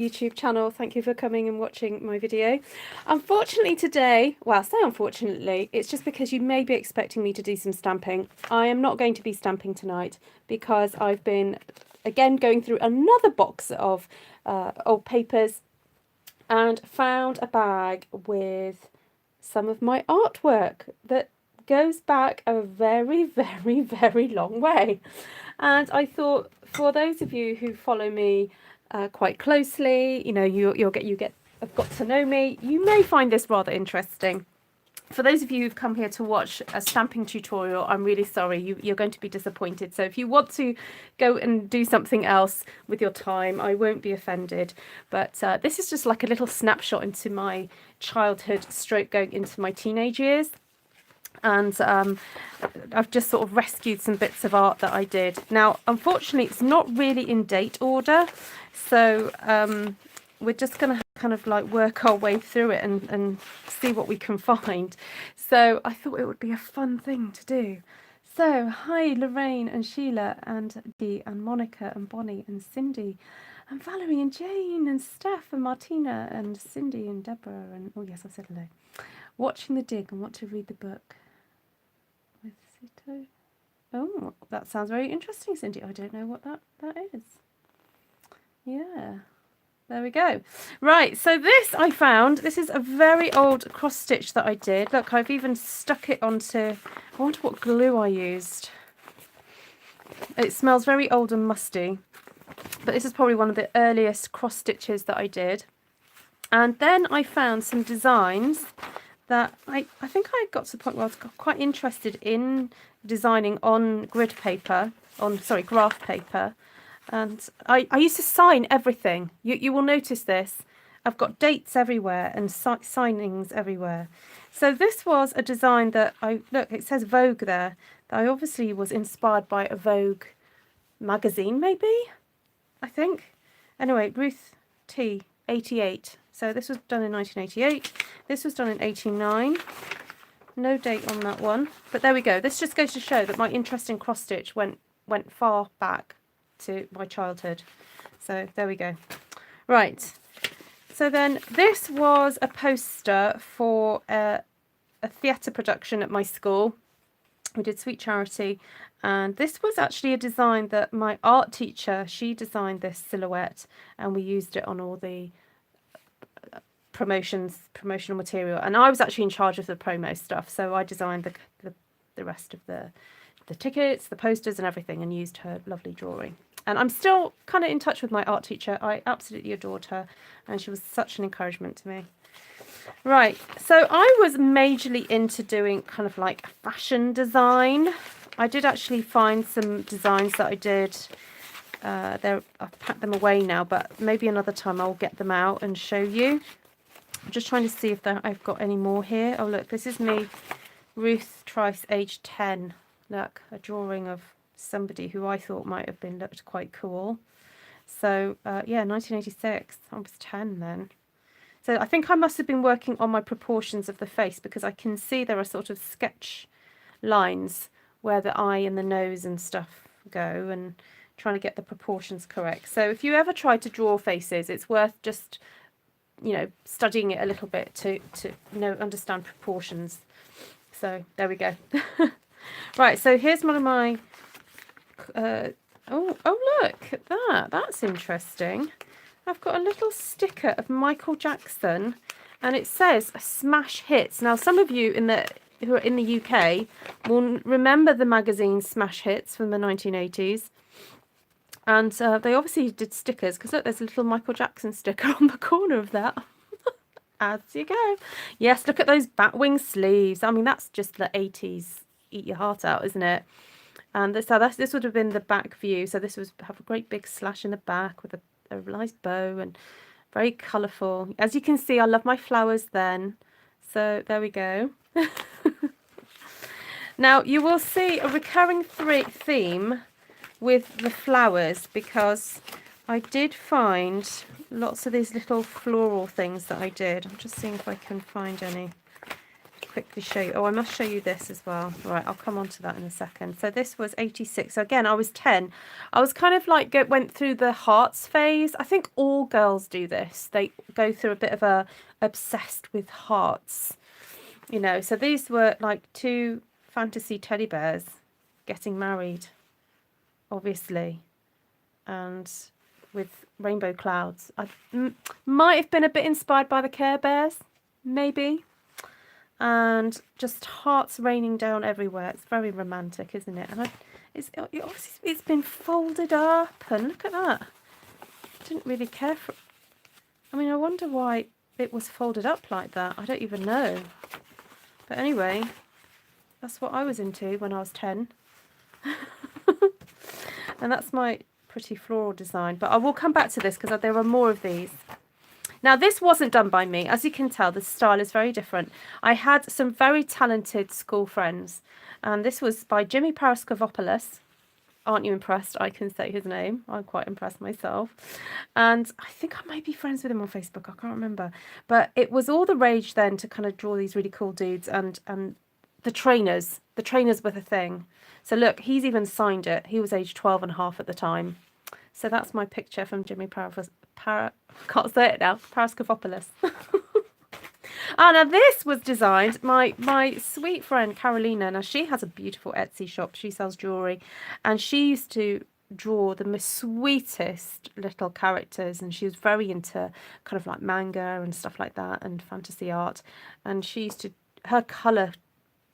YouTube channel. Thank you for coming and watching my video. Unfortunately today, well, I say unfortunately, it's just because you may be expecting me to do some stamping. I am not going to be stamping tonight because I've been again going through another box of old papers and found a bag with some of my artwork that goes back a very, very, very long way. And I thought, for those of you who follow me quite closely, you know, have got to know me, you may find this rather interesting. For those of you who've come here to watch a stamping tutorial, I'm really sorry, you're going to be disappointed. So if you want to go and do something else with your time, I won't be offended. But this is just like a little snapshot into my childhood stroke going into my teenage years. And I've just sort of rescued some bits of art that I did. Now, unfortunately, it's not really in date order. So we're just going to kind of like work our way through it and see what we can find. So I thought it would be a fun thing to do. So hi Lorraine and Sheila and Dee and Monica and Bonnie and Cindy and Valerie and Jane and Steph and Martina and Cindy and Deborah and, oh yes, I said hello. Watching the dig and want to read the book with Sito. Oh, that sounds very interesting, Cindy. I don't know what that is. Yeah. There we go. Right, so this I found, this is a very old cross stitch that I did. Look, I've even stuck it onto, I wonder what glue I used. It smells very old and musty, but this is probably one of the earliest cross stitches that I did. And then I found some designs that I think I got to the point where I was quite interested in designing on grid paper, graph paper. And I used to sign everything. You will notice this. I've got dates everywhere and signings everywhere. So this was a design that look, it says Vogue there. That I obviously was inspired by a Vogue magazine, maybe, I think. Anyway, Ruth T, 88. So this was done in 1988. This was done in 89. No date on that one. But there we go. This just goes to show that my interest in cross stitch went far back to my childhood. So there we go. Right, so then this was a poster for a theatre production at my school. We did Sweet Charity, and this was actually a design that my art teacher, she designed this silhouette, and we used it on all the promotional material, and I was actually in charge of the promo stuff, so I designed the rest of the tickets, the posters and everything, and used her lovely drawing. And I'm still kind of in touch with my art teacher. I absolutely adored her, and she was such an encouragement to me. Right, so I was majorly into doing kind of like fashion design. I did actually find some designs that I did. I've packed them away now, but maybe another time I'll get them out and show you. I'm just trying to see if I've got any more here. Oh look, this is me, Ruth Trice, age 10. Look, a drawing of somebody who I thought might have looked quite cool. So yeah, 1986. I was 10 then. So I think I must have been working on my proportions of the face, because I can see there are sort of sketch lines where the eye and the nose and stuff go, and trying to get the proportions correct. So if you ever try to draw faces, it's worth just, you know, studying it a little bit to understand proportions. So there we go. Right, so here's one of my oh look at that, that's interesting. I've got a little sticker of Michael Jackson, and it says Smash Hits. Now some of you who are in the UK will remember the magazine Smash Hits from the 1980s, and they obviously did stickers, because look, there's a little Michael Jackson sticker on the corner of that. As you go. Yes, look at those batwing sleeves. I mean, that's just the 80s eat your heart out, isn't it? And this would have been the back view. So this was have a great big slash in the back with a nice bow and very colourful. As you can see, I love my flowers then. So there we go. Now you will see a recurring theme with the flowers, because I did find lots of these little floral things that I did. I'm just seeing if I can find any. quickly show you. Oh, I must show you this as well. Right, I'll come on to that in a second. So this was 86. So again, I was 10. I was kind of like went through the hearts phase. I think all girls do this. They go through a bit of a obsessed with hearts, you know. So these were like 2 fantasy teddy bears getting married, obviously, and with rainbow clouds. I might have been a bit inspired by the Care Bears, maybe. And just hearts raining down everywhere. It's very romantic, isn't it? And it's been folded up, and look at that. I didn't really care for. I mean, I wonder why it was folded up like that. I don't even know. But anyway, that's what I was into when I was 10. And that's my pretty floral design. But I will come back to this because there are more of these. Now, this wasn't done by me. As you can tell, the style is very different. I had some very talented school friends, and this was by Jimmy Paraskevopoulos. Aren't you impressed? I can say his name. I'm quite impressed myself. And I think I might be friends with him on Facebook. I can't remember. But it was all the rage then to kind of draw these really cool dudes, and the trainers. The trainers were the thing. So look, he's even signed it. He was age 12 and a half at the time. So that's my picture from Jimmy can't say it now, Paraskevopoulos. Now this was designed, my sweet friend Carolina. Now she has a beautiful Etsy shop. She sells jewellery, and she used to draw the most sweetest little characters, and she was very into kind of like manga and stuff like that and fantasy art, and she used to, her colour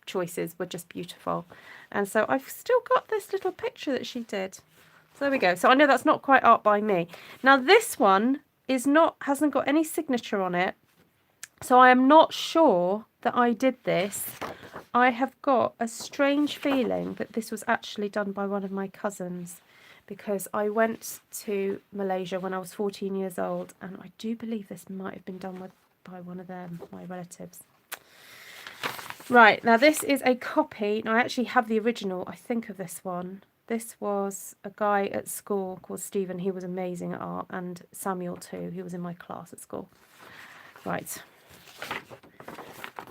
choices were just beautiful. And so I've still got this little picture that she did. So there we go. So I know that's not quite art by me. Now this one hasn't got any signature on it. So I am not sure that I did this. I have got a strange feeling that this was actually done by one of my cousins, because I went to Malaysia when I was 14 years old, and I do believe this might have been done by one of them, my relatives. Right, now this is a copy. Now I actually have the original, I think, of this one. This was a guy at school called Stephen. He was amazing at art, and Samuel too. He was in my class at school. Right.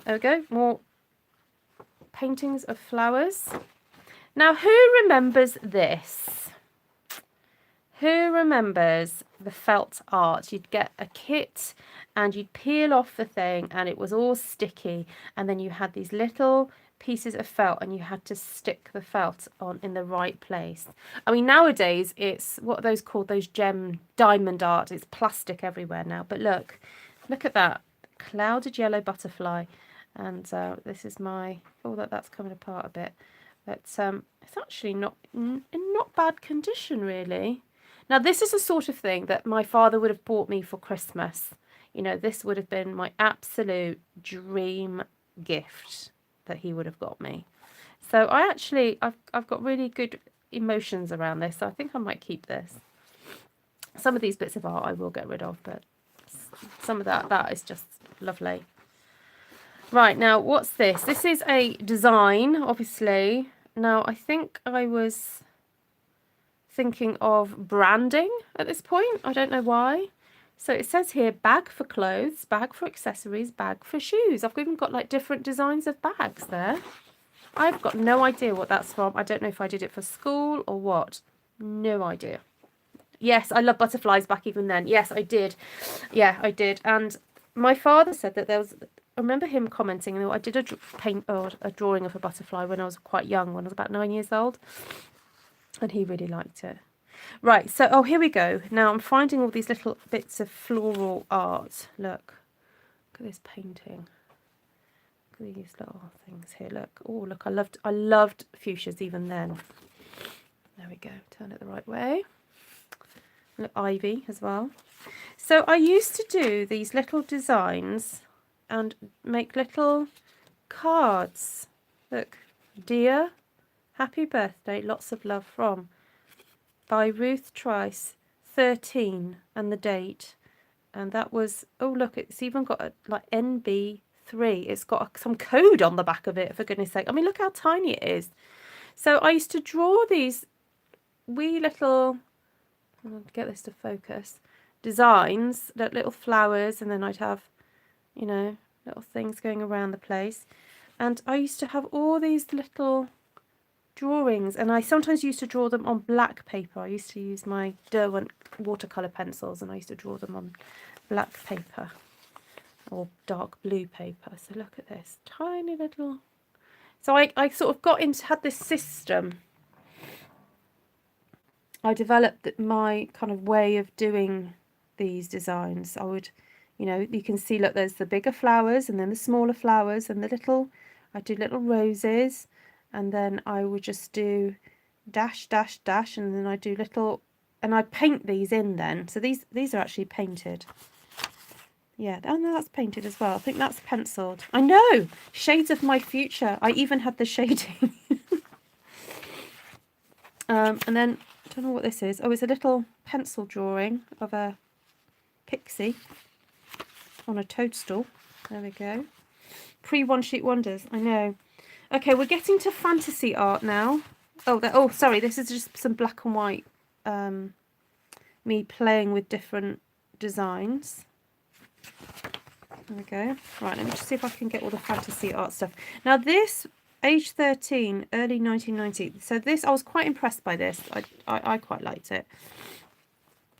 There we go. More paintings of flowers. Now, who remembers this? Who remembers the felt art? You'd get a kit and you'd peel off the thing and it was all sticky, and then you had these little pieces of felt and you had to stick the felt on in the right place. I mean, nowadays it's, what are those called? Those diamond art. It's plastic everywhere now. But look at that clouded yellow butterfly. And this is my, oh, that's coming apart a bit. But it's actually not in not bad condition, really. Now, this is the sort of thing that my father would have bought me for Christmas. You know, this would have been my absolute dream gift that he would have got me. So I've got really good emotions around this. So I think I might keep this. Some of these bits of art I will get rid of, but some of that is just lovely. Right, now what's this? This is a design, obviously. Now I think I was thinking of branding at this point. I don't know why. So it says here, bag for clothes, bag for accessories, bag for shoes. I've even got like different designs of bags there. I've got no idea what that's from. I don't know if I did it for school or what. No idea. Yes, I love butterflies back even then. Yes, I did. Yeah, I did. And my father said that there was, I remember him commenting, I did a drawing of a butterfly when I was quite young, when I was about 9 years old. And he really liked it. Right, so, oh, here we go. Now I'm finding all these little bits of floral art. Look at this painting. Look at these little things here. Look, oh, look, I loved fuchsias even then. There we go, turn it the right way. Look, ivy as well. So I used to do these little designs and make little cards. Look, dear, happy birthday, lots of love from, by Ruth Trice, 13, and the date. And that was, oh look, it's even got a, like NB3. It's got some code on the back of it, for goodness sake. I mean, look how tiny it is. So I used to draw these wee little, I'll get this to focus, designs, little flowers, and then I'd have, you know, little things going around the place. And I used to have all these little drawings, and I sometimes used to draw them on black paper. I used to use my Derwent watercolour pencils, and I used to draw them on black paper or dark blue paper. So look at this tiny little. So I sort of had this system. I developed my kind of way of doing these designs. I would, you can see, look, there's the bigger flowers and then the smaller flowers and I do little roses, and then I would just do dash, dash, dash, and then I do little, and I paint these in then. So these are actually painted. Yeah, oh no, that's painted as well. I think that's penciled. I know, shades of my future. I even had the shading. And then, I don't know what this is. Oh, it's a little pencil drawing of a pixie on a toadstool. There we go. Pre-one sheet wonders, I know. Okay, we're getting to fantasy art now. Oh, sorry, this is just some black and white, me playing with different designs. There we go. Right, let me just see if I can get all the fantasy art stuff. Now this, age 13, early 1990. So this, I was quite impressed by this. I quite liked it.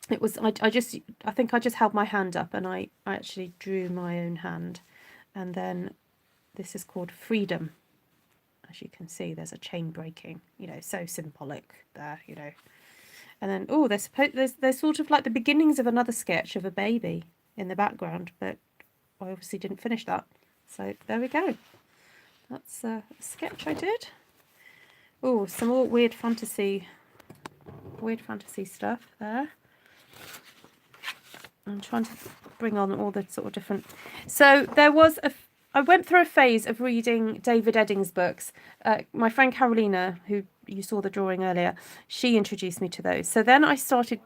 It was, I think I just held my hand up and I actually drew my own hand. And then this is called Freedom. As you can see, there's a chain breaking, so symbolic there, And then, oh, there's sort of like the beginnings of another sketch of a baby in the background, but I obviously didn't finish that. So there we go. That's a sketch I did. Oh, some more weird fantasy stuff there. I'm trying to bring on all the sort of different. So I went through a phase of reading David Eddings' books. My friend Carolina, who you saw the drawing earlier, she introduced me to those. So then I started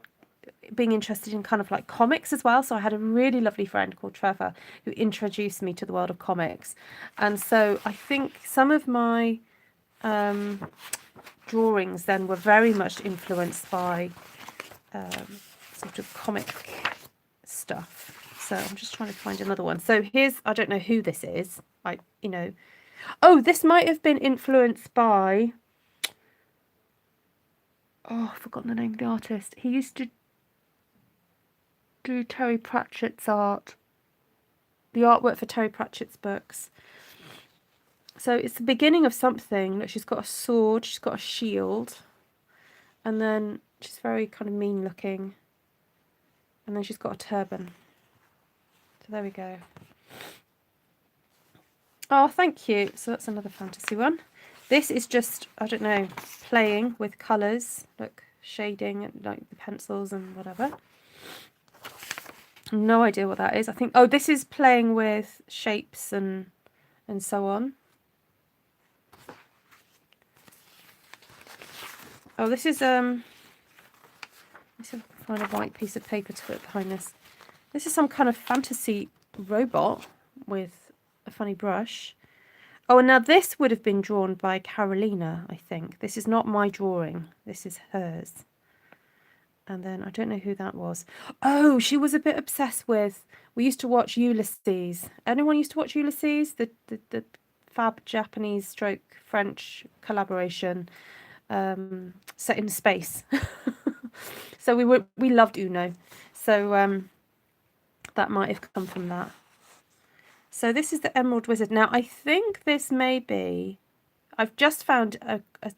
being interested in kind of like comics as well. So I had a really lovely friend called Trevor who introduced me to the world of comics. And so I think some of my drawings then were very much influenced by sort of comic stuff. So I'm just trying to find another one. So here's, I don't know who this is. Oh, this might have been influenced by, I've forgotten the name of the artist. He used to do Terry Pratchett's art, the artwork for Terry Pratchett's books. So it's the beginning of something. Look, she's got a sword, she's got a shield, and then she's very kind of mean looking, and then she's got a turban. So there we go. Oh, thank you. So that's another fantasy one. This is just, I don't know, playing with colours, look, shading, like the pencils and whatever. No idea what that is. I think, oh, this is playing with shapes and so on. Oh, this is let's see if I can find a white piece of paper to put behind this. This is some kind of fantasy robot with a funny brush. Oh, and now this would have been drawn by Carolina, I think. This is not my drawing. This is hers. And then I don't know who that was. Oh, she was a bit obsessed with, we used to watch Ulysses. Anyone used to watch Ulysses? The fab Japanese stroke French collaboration set in space. So we loved Uno. So that might have come from that. So this is the Emerald Wizard. Now I think this may be, I've just found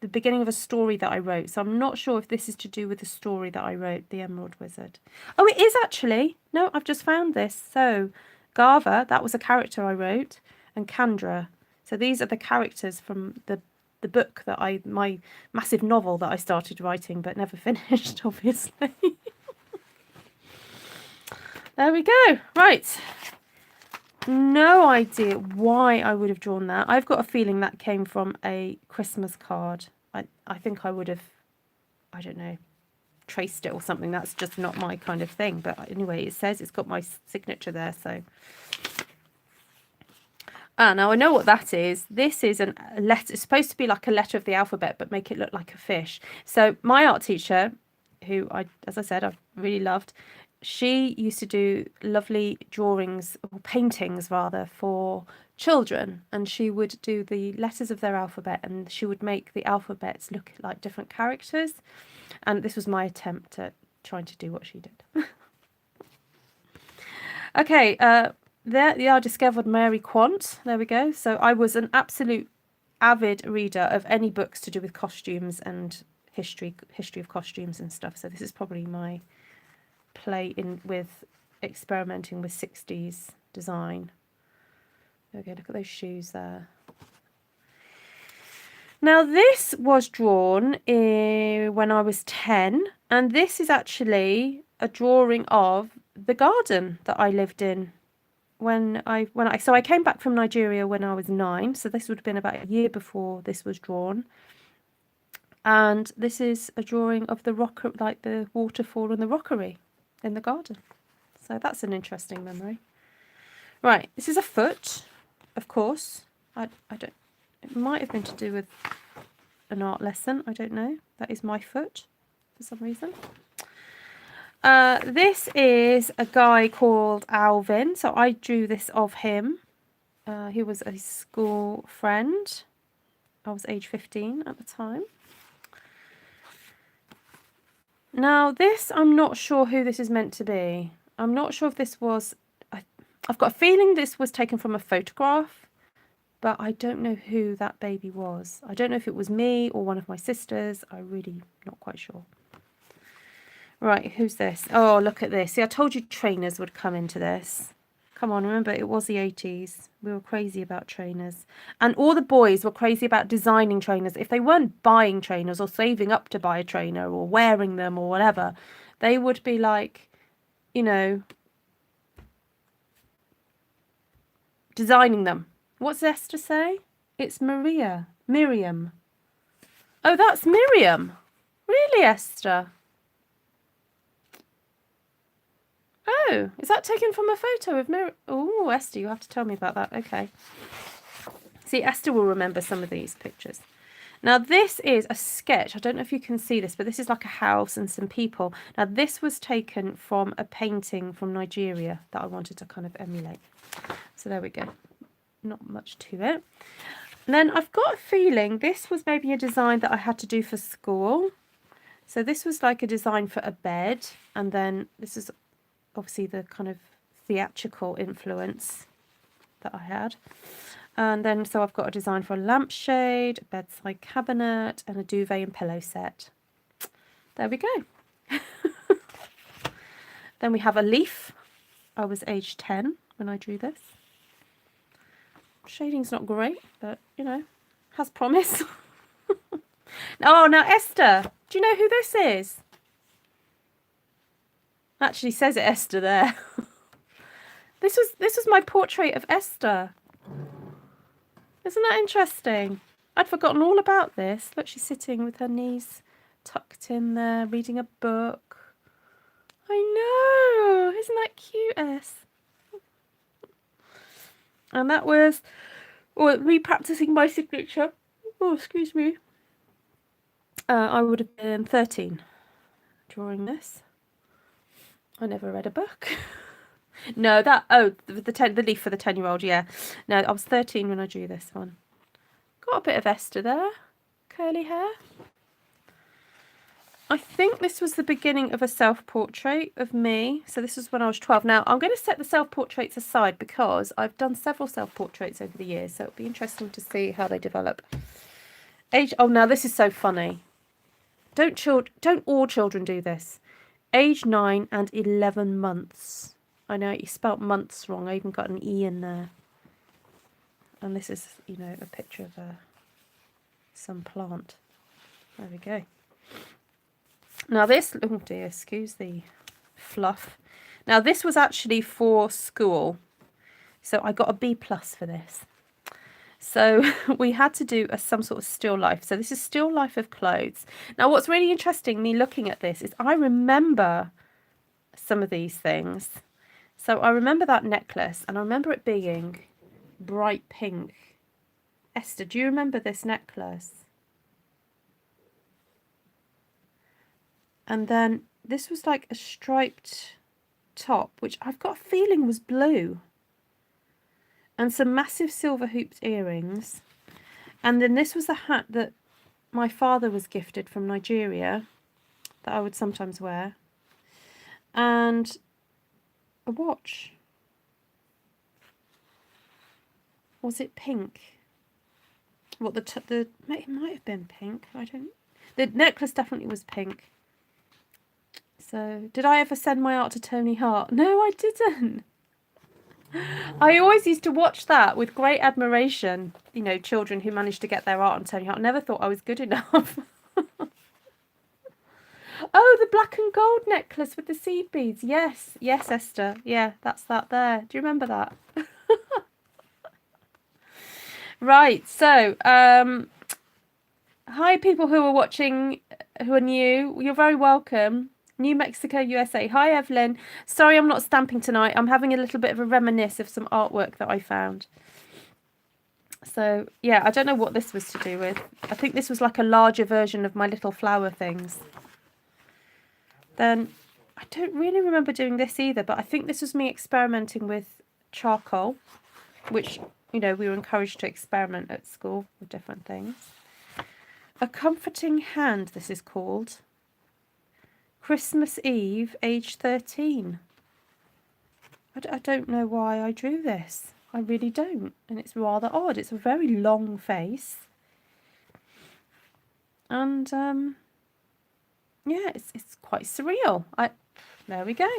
the beginning of a story that I wrote. So I'm not sure if this is to do with the story that I wrote, the Emerald Wizard. Oh, it is actually. No, I've just found this. So Gava, that was a character I wrote, and Kandra. So these are the characters from the book that my massive novel that I started writing but never finished, obviously. There we go. Right. No idea why I would have drawn that. I've got a feeling that came from a Christmas card. I think I would have, I don't know, traced it or something. That's just not my kind of thing. But anyway, it says it's got my signature there. So, now I know what that is. This is a letter. It's supposed to be like a letter of the alphabet, but make it look like a fish. So my art teacher, who as I said, I've really loved, she used to do lovely drawings, or paintings rather, for children, and she would do the letters of their alphabet, and she would make the alphabets look like different characters. And this was my attempt at trying to do what she did. Okay, there I discovered Mary Quant. There we go. So I was an absolute avid reader of any books to do with costumes and history of costumes and stuff. So this is probably my play in with experimenting with 60s design. Okay, look at those shoes there. Now this was drawn when I was 10, and this is actually a drawing of the garden that I lived in so I came back from Nigeria when I was 9, so this would have been about a year before this was drawn. And this is a drawing of the like the waterfall and the rockery in the garden. So that's an interesting memory. Right, this is a foot, of course. I don't. It might have been to do with an art lesson. I don't know. That is my foot for some reason. This is a guy called Alvin. So I drew this of him. He was a school friend. I was age 15 at the time. Now this, I'm not sure who this is meant to be. I'm not sure if this was, I've got a feeling this was taken from a photograph, but I don't know who that baby was. I don't know if it was me or one of my sisters. I'm really not quite sure. Right, who's this? Oh, look at this. See, I told you trainers would come into this. Come on, remember, it was the 80s. We were crazy about trainers. And all the boys were crazy about designing trainers. If they weren't buying trainers or saving up to buy a trainer or wearing them or whatever, they would be like, you know, designing them. What's Esther say? It's Miriam. Oh, that's Miriam. Really, Esther? Oh, is that taken from a photo of Miriam? Oh, Esther, you have to tell me about that. Okay. See, Esther will remember some of these pictures. Now, this is a sketch. I don't know if you can see this, but this is like a house and some people. Now, this was taken from a painting from Nigeria that I wanted to kind of emulate. So there we go. Not much to it. And then I've got a feeling this was maybe a design that I had to do for school. So this was like a design for a bed. And then this is obviously the kind of theatrical influence that I had. And then so I've got a design for a lampshade, a bedside cabinet, and a duvet and pillow set. There we go. Then we have a leaf. I was age 10 when I drew this. Shading's not great, but you know, has promise. Oh, now Esther, do you know who this is? Actually says it Esther there. This was my portrait of Esther. Isn't that interesting? I'd forgotten all about this. Look, she's sitting with her knees tucked in there, reading a book. I know. Isn't that cute, Es? And that was me practicing my signature. Oh, excuse me. I would have been 13 drawing this. I never read a book. No, the leaf for the 10-year-old, yeah. No, I was 13 when I drew this one. Got a bit of Esther there. Curly hair. I think this was the beginning of a self-portrait of me. So this was when I was 12. Now, I'm going to set the self-portraits aside because I've done several self-portraits over the years. So it'll be interesting to see how they develop. Age. Oh, now this is so funny. Don't all children do this? Age 9 and 11 months. I know you spelt months wrong. I even got an E in there. And this is, you know, a picture of some plant. There we go. Now this, oh dear, excuse the fluff. Now this was actually for school. So I got a B+ for this. So we had to do some sort of still life. So this is still life of clothes. Now what's really interesting, me looking at this, is I remember some of these things. So I remember that necklace, and I remember it being bright pink. Esther, do you remember this necklace? And then this was like a striped top, which I've got a feeling was blue. And some massive silver hooped earrings. And then this was a hat that my father was gifted from Nigeria that I would sometimes wear. And a watch. Was it pink? What it might have been pink. The necklace definitely was pink. So, did I ever send my art to Tony Hart? No, I didn't. I always used to watch that with great admiration. You know, children who managed to get their art on Tony Hart. I never thought I was good enough. Oh, the black and gold necklace with the seed beads. Yes, yes, Esther. Yeah, that's that there. Do you remember that? Right, so, hi people who are watching, who are new. You're very welcome. New Mexico, USA. Hi, Evelyn. Sorry I'm not stamping tonight. I'm having a little bit of a reminisce of some artwork that I found. So, yeah, I don't know what this was to do with. I think this was like a larger version of my little flower things. Then, I don't really remember doing this either, but I think this was me experimenting with charcoal, which, you know, we were encouraged to experiment at school with different things. A Comforting Hand, this is called. Christmas Eve, age 13. I don't know why I drew this. I really don't. And it's rather odd. It's a very long face. And, yeah, it's quite surreal. There we go.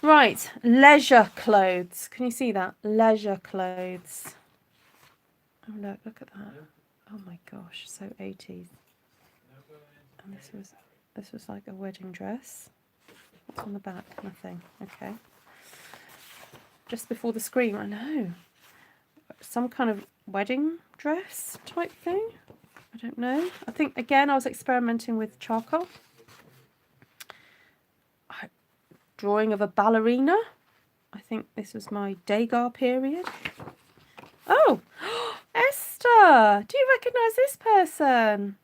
Right, leisure clothes. Can you see that? Leisure clothes. Oh, look at that. Oh my gosh, so 80s. And this was like a wedding dress. What's on the back? Nothing. Okay. Just before the scream, I know. Some kind of wedding dress type thing. I don't know. I think, again, I was experimenting with charcoal. Drawing of a ballerina. I think this was my Degas period. Oh, Esther! Do you recognise this person?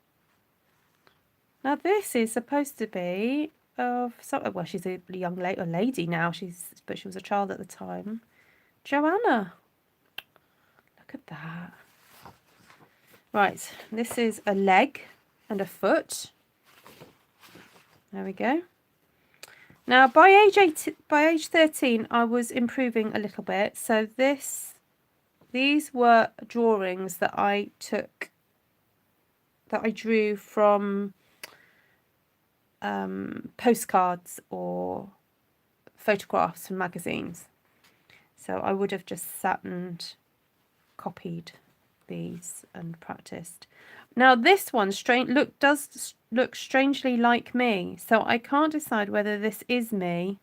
Now this is supposed to be of some. Well, she's a young lady now. But she was a child at the time. Joanna. Look at that. Right, this is a leg and a foot. There we go. Now, by age 13, I was improving a little bit. So these were drawings that I drew from postcards or photographs from magazines. So I would have just sat and copied these and practiced. Now this one does look strangely like me, so I can't decide whether this is me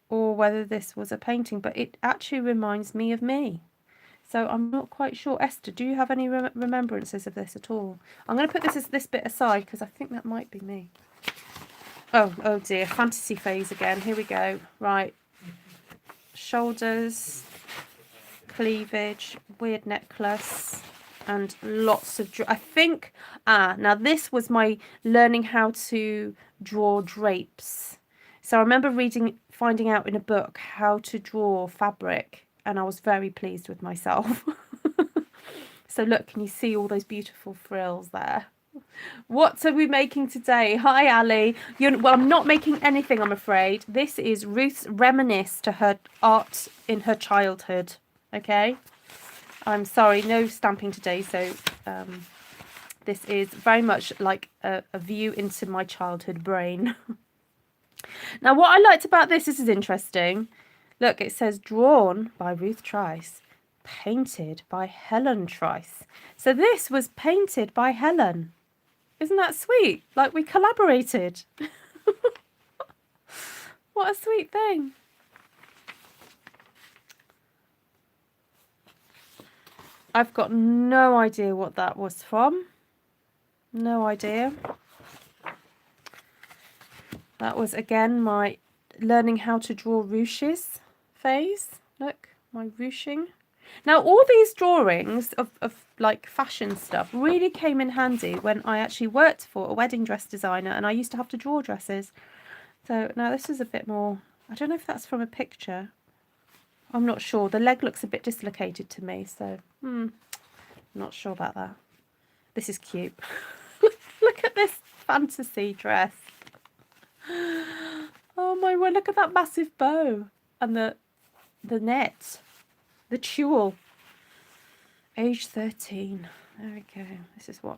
or whether this was a painting, but it actually reminds me of me. So I'm not quite sure. Esther, do you have any remembrances of this at all? I'm going to put this bit aside because I think that might be me. Oh dear, fantasy phase again. Here we go. Right. Shoulders, cleavage, weird necklace, and lots of I think now this was my learning how to draw drapes. So I remember finding out in a book how to draw fabric, and I was very pleased with myself. So look, can you see all those beautiful frills there? What are we making today? Hi, Ali. Well, I'm not making anything, I'm afraid. This is Ruth's reminisce to her art in her childhood. Okay? I'm sorry, no stamping today. So this is very much like a view into my childhood brain. Now, what I liked about this is interesting. Look, it says drawn by Ruth Trice, painted by Helen Trice. So this was painted by Helen. Isn't that sweet? Like we collaborated. What a sweet thing. I've got no idea what that was from. No idea. That was, again, my learning how to draw ruches phase. Look, my ruching. Now, all these drawings of like fashion stuff really came in handy when I actually worked for a wedding dress designer and I used to have to draw dresses. So now this is a bit more, I don't know if that's from a picture. I'm not sure. The leg looks a bit dislocated to me, so I'm not sure about that. This is cute. Look at this fantasy dress. Oh my word, look at that massive bow and the net, the tulle. Age 13. There we go. This is what.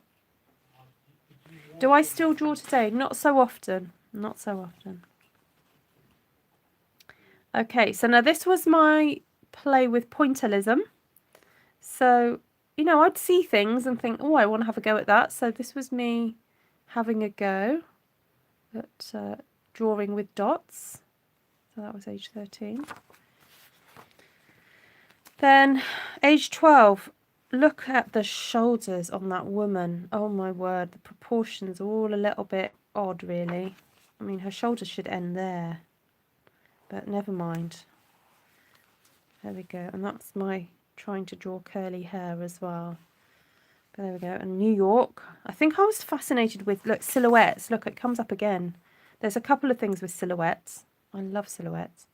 Do I still draw today? Not so often. Not so often. Okay, so now this was my play with pointillism. So, you know, I'd see things and think, oh, I want to have a go at that. So this was me having a go at drawing with dots. So that was age 13. Then age 12. Look at the shoulders on that woman. Oh my word, the proportions are all a little bit odd, really. I mean, her shoulders should end there. But never mind. There we go. And that's my trying to draw curly hair as well. But there we go. And New York. I think I was fascinated with, look, silhouettes. Look, it comes up again. There's a couple of things with silhouettes. I love silhouettes.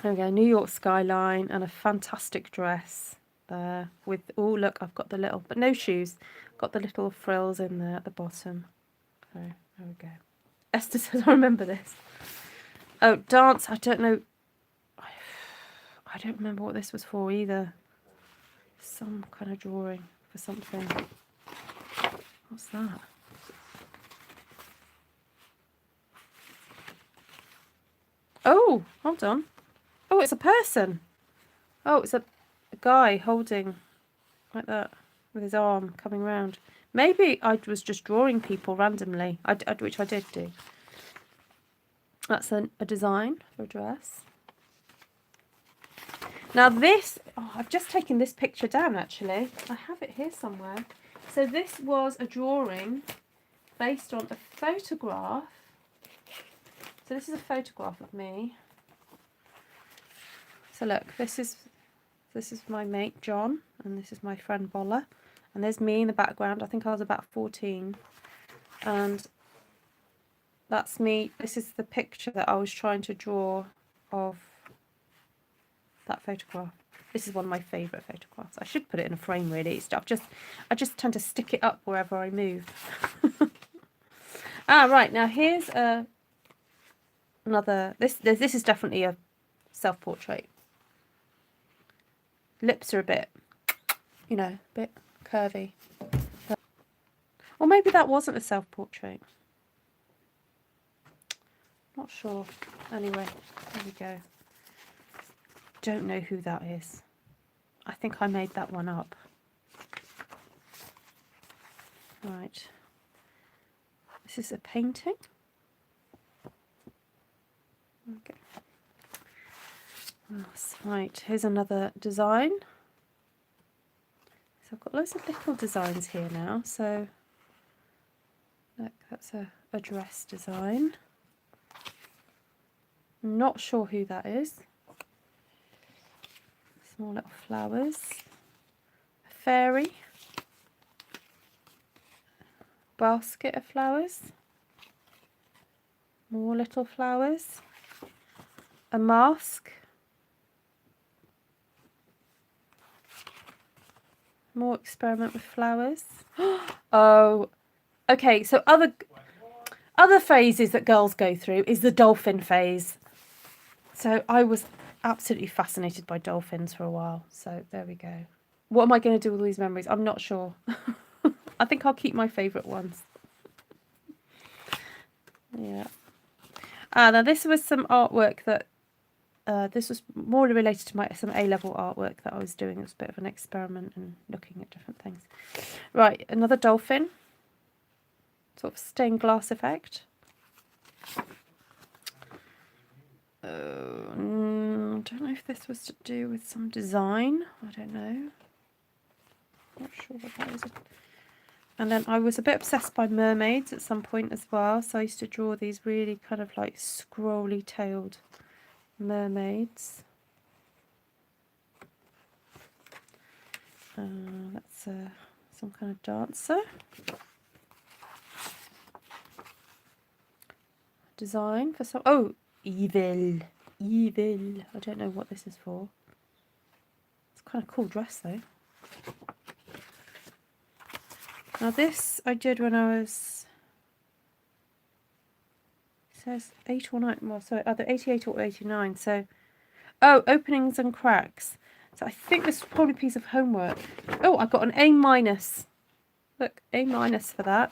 There we go. New York skyline and a fantastic dress there with, oh, look, I've got the little, but no shoes. Got the little frills in there at the bottom. So there we go. Esther says, I remember this. Oh, dance. I don't know. I don't remember what this was for either. Some kind of drawing for something. What's that? Oh, hold on. Oh, it's a person. Oh, it's a guy holding like that with his arm coming round. Maybe I was just drawing people randomly, which I did do. That's a design for a dress. Now this, oh, I've just taken this picture down actually. I have it here somewhere. So this was a drawing based on a photograph. So this is a photograph of me. So look, this is my mate John, and this is my friend Bolla, and there's me in the background. I think I was about 14, and that's me. This is the picture that I was trying to draw of that photograph. This is one of my favourite photographs. I should put it in a frame really. I just tend to stick it up wherever I move. Right, now here's another. This is definitely a self-portrait. Lips are a bit, you know, a bit curvy. Or maybe that wasn't a self-portrait. Not sure. Anyway, there we go. Don't know who that is. I think I made that one up. Right. This is a painting. Okay. Right, here's another design. So I've got loads of little designs here now. So look, that's a dress design. Not sure who that is. Small little flowers. A fairy. Basket of flowers. More little flowers. A mask. More experiment with flowers. Oh, okay. So other phases that girls go through is the dolphin phase. So I was absolutely fascinated by dolphins for a while. So there we go. What am I going to do with all these memories? I'm not sure. I think I'll keep my favourite ones. Yeah. Now this was some artwork that this was more related to some A-level artwork that I was doing. It was a bit of an experiment and looking at different things. Right, another dolphin. Sort of stained glass effect. I don't know if this was to do with some design. I don't know. Not sure what that is. And then I was a bit obsessed by mermaids at some point as well. So I used to draw these really kind of like scrolly tailed mermaids. That's some kind of dancer. design for some. Oh, evil. Evil. I don't know what this is for. It's kind of cool dress though. Now this I did when I was, it says 8 or 9, well sorry, either 88 or 89. So, oh, openings and cracks. So I think this is probably a piece of homework. Oh, I got an A minus. Look, A minus for that.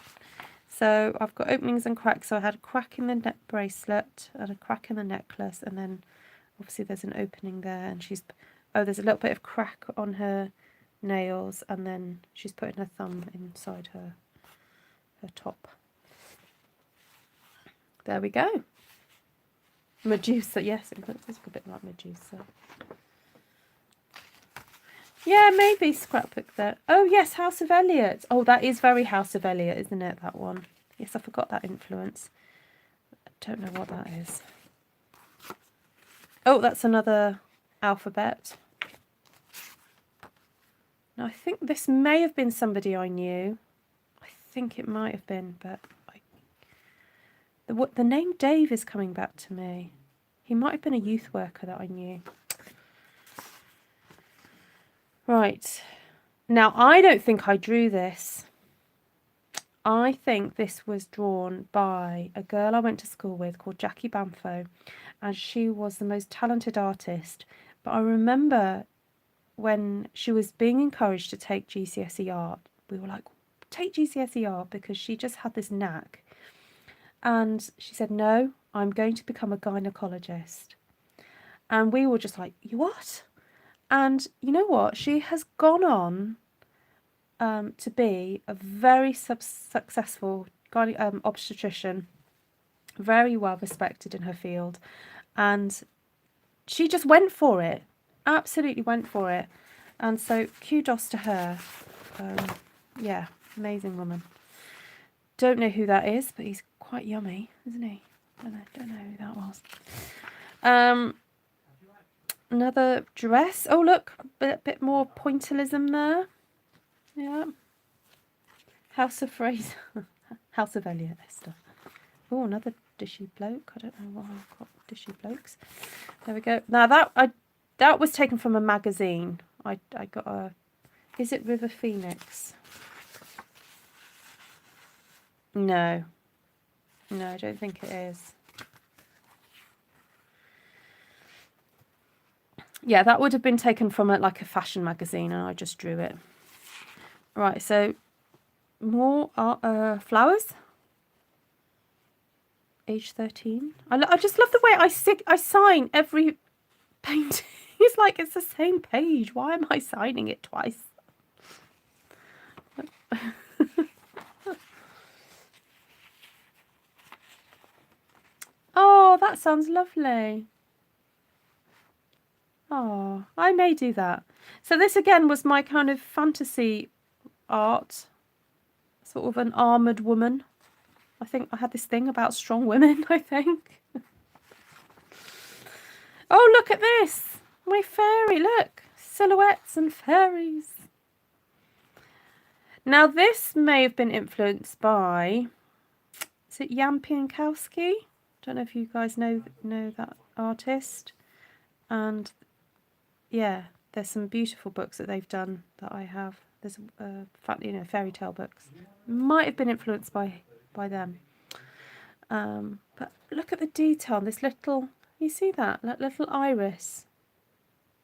So I've got openings and cracks. So I had a crack in the neck bracelet and a crack in the necklace, and then obviously there's an opening there, and she's, oh, there's a little bit of crack on her nails, and then she's putting her thumb inside her top. There we go. Medusa, yes, it looks a bit like Medusa. Yeah, maybe scrapbook there. Oh yes, House of Eliot. Oh, that is very House of Eliot, isn't it, that one? Yes, I forgot that influence. I don't know what that is. Oh, that's another alphabet. Now, I think this may have been somebody I knew. I think it might have been, but the name Dave is coming back to me. He might have been a youth worker that I knew. Right. Now, I don't think I drew this. I think this was drawn by a girl I went to school with called Jackie Banfo, and she was the most talented artist. But I remember when she was being encouraged to take GCSE art, we were like, take GCSE art, because she just had this knack. And she said, no, I'm going to become a gynecologist. And we were just like, you what? And you know what? She has gone on to be a very successful obstetrician, very well respected in her field. And she just went for it, absolutely went for it. And so kudos to her. Yeah, amazing woman. Don't know who that is, but he's quite yummy, isn't he? Don't know who that was. Another dress. Oh, look, a bit more pointillism there. Yeah. House of Fraser. House of Eliot, Esther. Oh, another dishy bloke. I don't know why I've got dishy blokes. There we go. Now that was taken from a magazine. I got a. Is it River Phoenix? No. No, I don't think it is. Yeah, that would have been taken from like a fashion magazine, and I just drew it. Right, so more flowers. Age 13. I just love the way I sign every painting. It's like it's the same page. Why am I signing it twice? Oh, that sounds lovely. Oh, I may do that. So this again was my kind of fantasy art, sort of an armoured woman. I think I had this thing about strong women, I think. Oh, look at this. My fairy, look. Silhouettes and fairies. Now, this may have been influenced by, is it Jan Pienkowski? Don't know if you guys know that artist. And yeah, there's some beautiful books that they've done that I have. There's fairy tale books. Might have been influenced by them. But look at the detail on this little, you see that little iris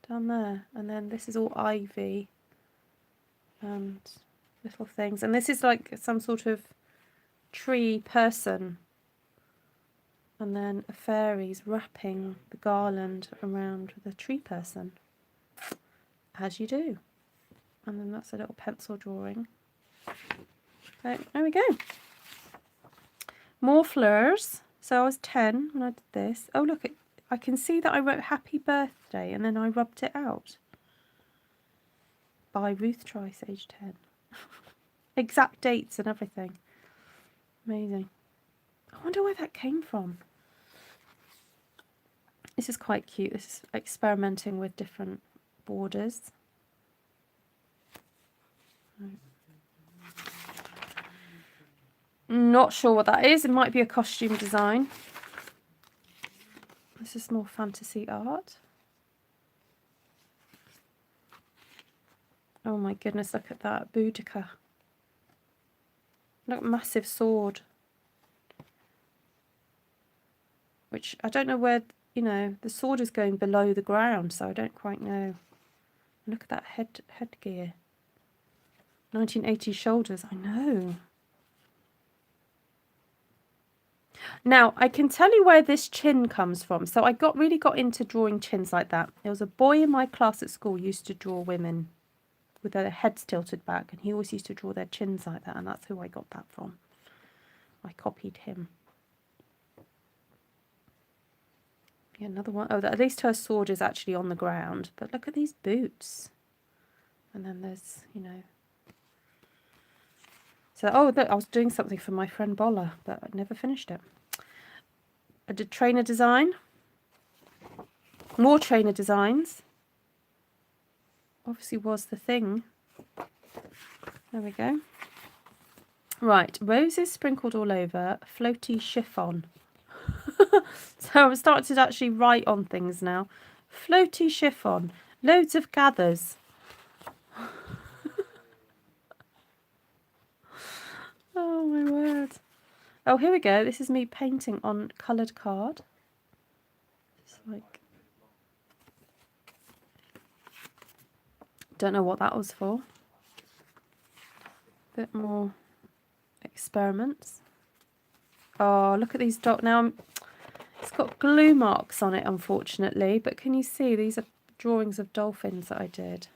down there, and then this is all ivy and little things, and this is like some sort of tree person, and then a fairy's wrapping the garland around the tree person, as you do. And then that's a little pencil drawing. So there we go. More fleurs. So I was 10 when I did this. Oh, look, I can see that I wrote happy birthday and then I rubbed it out. By Ruth Trice, age 10. Exact dates and everything. Amazing. I wonder where that came from. This is quite cute. This is experimenting with different borders. Not sure what that is. It might be a costume design. This is more fantasy art. Oh my goodness, look at that. Boudica. Look, massive sword. Which, I don't know where, you know, the sword is going below the ground, so I don't quite know. Look at that headgear. 1980 shoulders, I know. Now, I can tell you where this chin comes from. So I really got into drawing chins like that. There was a boy in my class at school who used to draw women with their heads tilted back, and he always used to draw their chins like that, and that's who I got that from. I copied him. Yeah, another one. Oh, at least her sword is actually on the ground. But look at these boots. And then there's, you know. So, oh, look, I was doing something for my friend Bolla, but I never finished it. I did trainer design. More trainer designs. Obviously was the thing. There we go. Right, roses sprinkled all over, floaty chiffon. So I'm starting to actually write on things now. Floaty chiffon, loads of gathers. Oh my word. Oh, here we go. This is me painting on coloured card. It's like, don't know what that was for. Bit more experiments. Oh, look at these dots. Now, it's got glue marks on it, unfortunately. But can you see? These are drawings of dolphins that I did.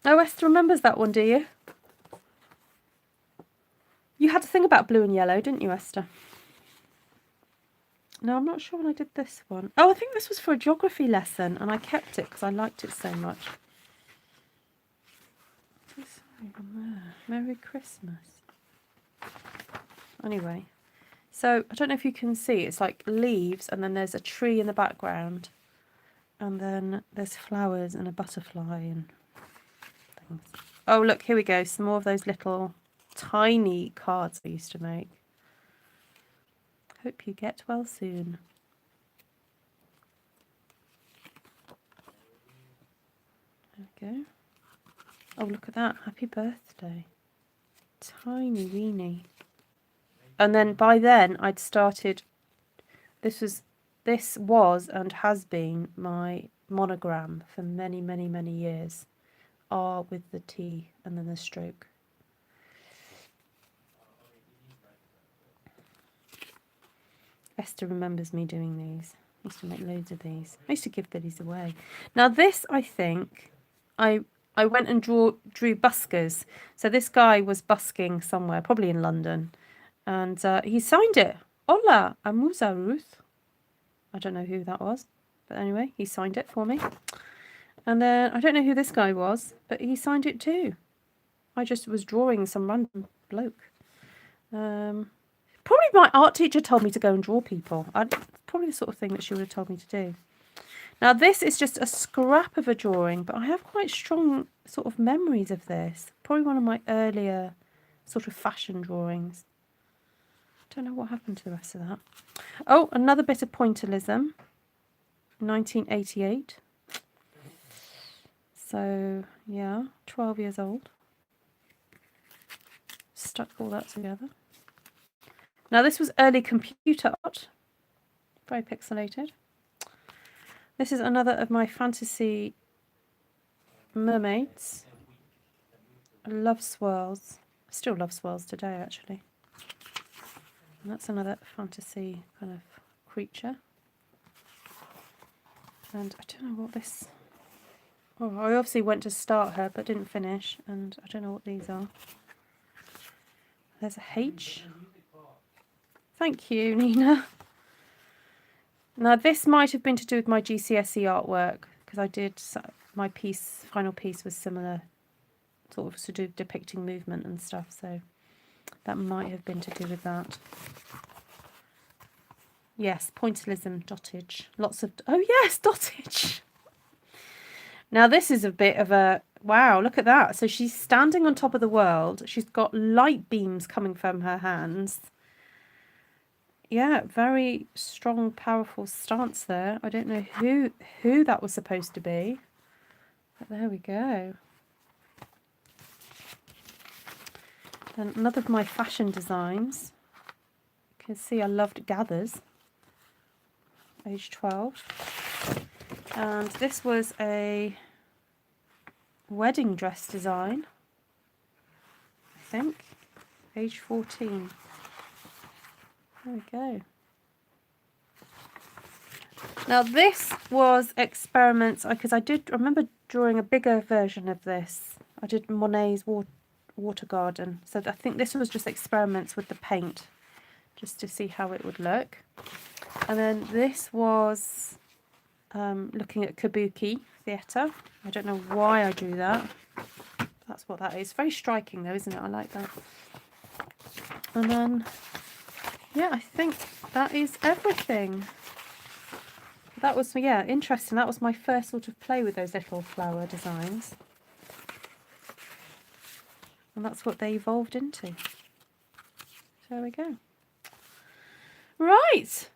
Oh, Esther remembers that one, do you? You had to think about blue and yellow, didn't you, Esther? No, I'm not sure when I did this one. Oh, I think this was for a geography lesson, and I kept it because I liked it so much. Merry Christmas. Anyway, so I don't know if you can see, it's like leaves, and then there's a tree in the background, and then there's flowers and a butterfly and things. Oh, look, here we go. Some more of those little tiny cards I used to make. Hope you get well soon. There we go. Oh, look at that. Happy birthday. Tiny weenie. And then by then I'd started, this was and has been my monogram for many, many, many years. R with the T and then the stroke. Esther remembers me doing these. I used to make loads of these. I used to give these away. Now this, I think, I went and drew buskers. So this guy was busking somewhere, probably in London. And he signed it. Hola, amusa, Ruth. I don't know who that was. But anyway, he signed it for me. And then, I don't know who this guy was, but he signed it too. I just was drawing some random bloke. Probably my art teacher told me to go and draw people. Probably the sort of thing that she would have told me to do. Now, this is just a scrap of a drawing, but I have quite strong sort of memories of this. Probably one of my earlier sort of fashion drawings. Don't know what happened to the rest of that. Oh, another bit of pointillism. 1988. So, yeah, 12 years old. Stuck all that together. Now, this was early computer art. Very pixelated. This is another of my fantasy mermaids. I love swirls. I still love swirls today, actually. And that's another fantasy kind of creature. And I don't know what this... Oh, I obviously went to start her, but didn't finish. And I don't know what these are. There's a H. Thank you, Nina. Now, this might have been to do with my GCSE artwork, because I did... My final piece was similar, sort of to do depicting movement and stuff, so that might have been to do with that. Yes, pointillism, dottage. Lots of... Oh, yes, dottage! Now this is a bit of a, wow, look at that. So she's standing on top of the world. She's got light beams coming from her hands. Yeah, very strong, powerful stance there. I don't know who that was supposed to be, but there we go. And another of my fashion designs. You can see I loved gathers. Age 12. And this was a wedding dress design, I think. Age 14. There we go. Now this was experiments, because I remember drawing a bigger version of this. I did Monet's water garden. So I think this was just experiments with the paint, just to see how it would look. And then this was looking at kabuki theatre. I don't know why I drew that. That's what that is. Very striking though, isn't it? I like that. And then, yeah, I think that is everything. That was, yeah, interesting. That was my first sort of play with those little flower designs. And that's what they evolved into. So there we go. Right.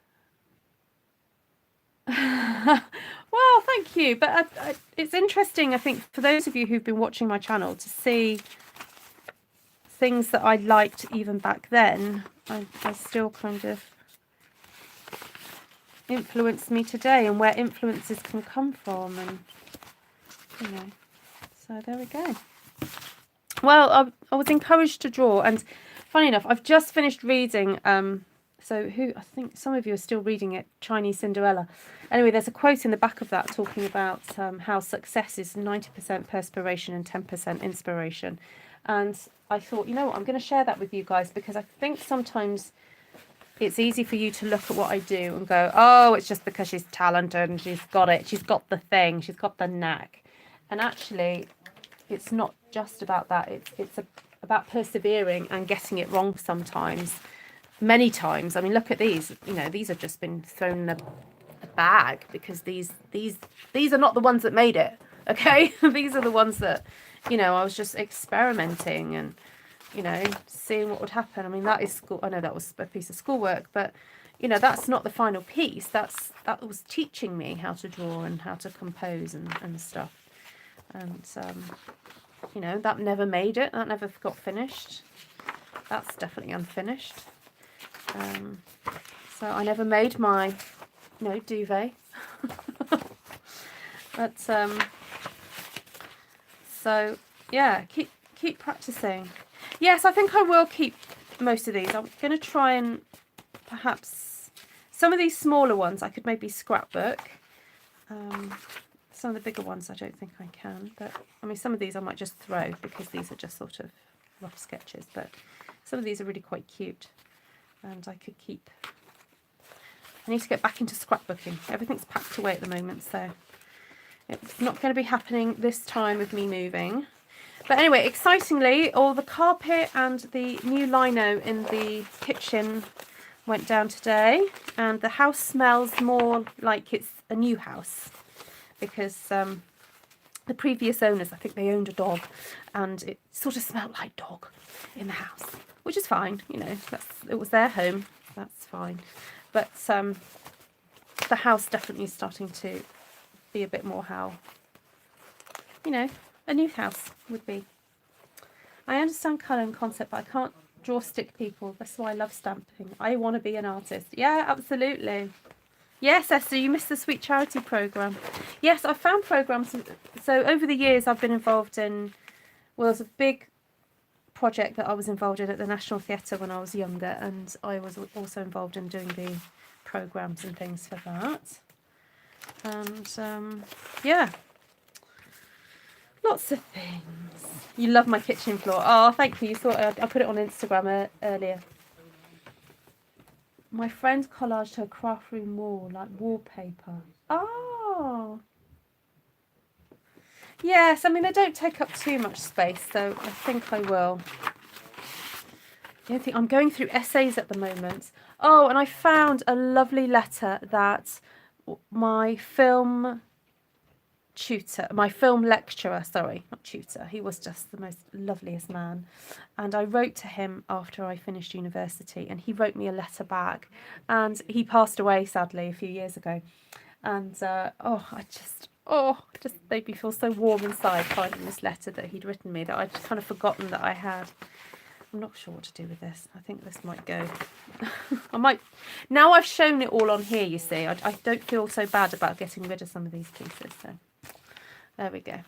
Well, thank you. But it's interesting, I think, for those of you who've been watching my channel to see things that I liked even back then. I still kind of influence me today, and where influences can come from, and you know. So there we go. Well, I was encouraged to draw, and funny enough, I've just finished reading. So I think some of you are still reading it, Chinese Cinderella. Anyway, there's a quote in the back of that talking about how success is 90% perspiration and 10% inspiration. And I thought, you know what, I'm going to share that with you guys, because I think sometimes it's easy for you to look at what I do and go, oh, it's just because she's talented and she's got it. She's got the thing. She's got the knack. And actually, it's not just about that. It's about persevering and getting it wrong sometimes. Many times. I mean, look at these. You know, these have just been thrown in a bag, because these are not the ones that made it. Okay, these are the ones that, you know, I was just experimenting and, you know, seeing what would happen. I mean, that is school. I know that was a piece of schoolwork, but you know, that's not the final piece. That was teaching me how to draw and how to compose and stuff. And you know, that never made it. That never got finished. That's definitely unfinished. So I never made my, you know, duvet. But so yeah, keep practicing. Yes, I think I will keep most of these. I'm going to try and perhaps some of these smaller ones I could maybe scrapbook. Some of the bigger ones I don't think I can, but I mean, some of these I might just throw, because these are just sort of rough sketches, but some of these are really quite cute, and I could keep. I need to get back into scrapbooking. Everything's packed away at the moment, so it's not going to be happening this time with me moving. But anyway, excitingly, all the carpet and the new lino in the kitchen went down today, and the house smells more like it's a new house, because the previous owners, I think they owned a dog, and it sort of smelled like dog in the house, which is fine, you know, it was their home, that's fine. But the house definitely is starting to be a bit more how, you know, a new house would be. I understand colour and concept, but I can't draw stick people. That's why I love stamping. I want to be an artist. Yeah, absolutely. Yes, Esther, you missed the Sweet Charity programme. Yes, I found programmes. So over the years I've been involved in, well, there's a big project that I was involved in at the National Theatre when I was younger, and I was also involved in doing the programmes and things for that. And yeah, lots of things. You love my kitchen floor. Oh, thank you. You saw I put it on Instagram earlier. My friend collaged her craft room wall like wallpaper. Oh. Yes, I mean, they don't take up too much space, so I think I will. The only thing, I'm going through essays at the moment. Oh, and I found a lovely letter that my film tutor, my film lecturer, sorry, not tutor. He was just the most loveliest man. And I wrote to him after I finished university, and he wrote me a letter back. And he passed away, sadly, a few years ago. And it just made me feel so warm inside finding this letter that he'd written me that I'd kind of forgotten that I had. I'm not sure what to do with this. I think this might go. I might. Now I've shown it all on here, you see, I don't feel so bad about getting rid of some of these pieces. So there we go.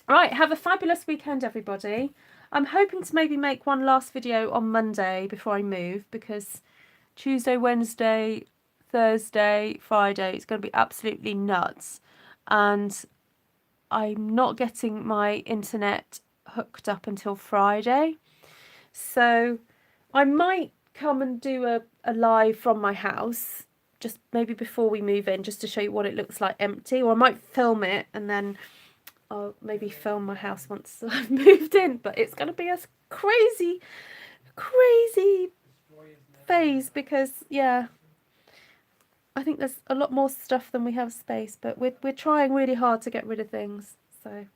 Right, have a fabulous weekend, everybody. I'm hoping to maybe make one last video on Monday before I move, because Tuesday, Wednesday, Thursday, Friday, it's going to be absolutely nuts. And I'm not getting my internet hooked up until Friday. So I might come and do a live from my house, just maybe before we move in, just to show you what it looks like empty. Or I might film it and then I'll maybe film my house once I've moved in. But it's going to be a crazy, crazy phase because, yeah, I think there's a lot more stuff than we have space. But we're trying really hard to get rid of things. So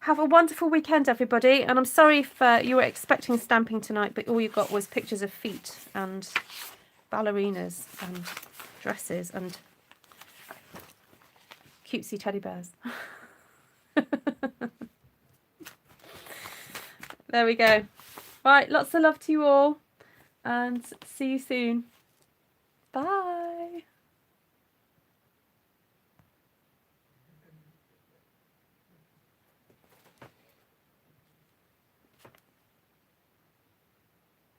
have a wonderful weekend, everybody. And I'm sorry if you were expecting stamping tonight, but all you got was pictures of feet and ballerinas and dresses and cutesy teddy bears. There we go. Right, lots of love to you all and see you soon. Bye.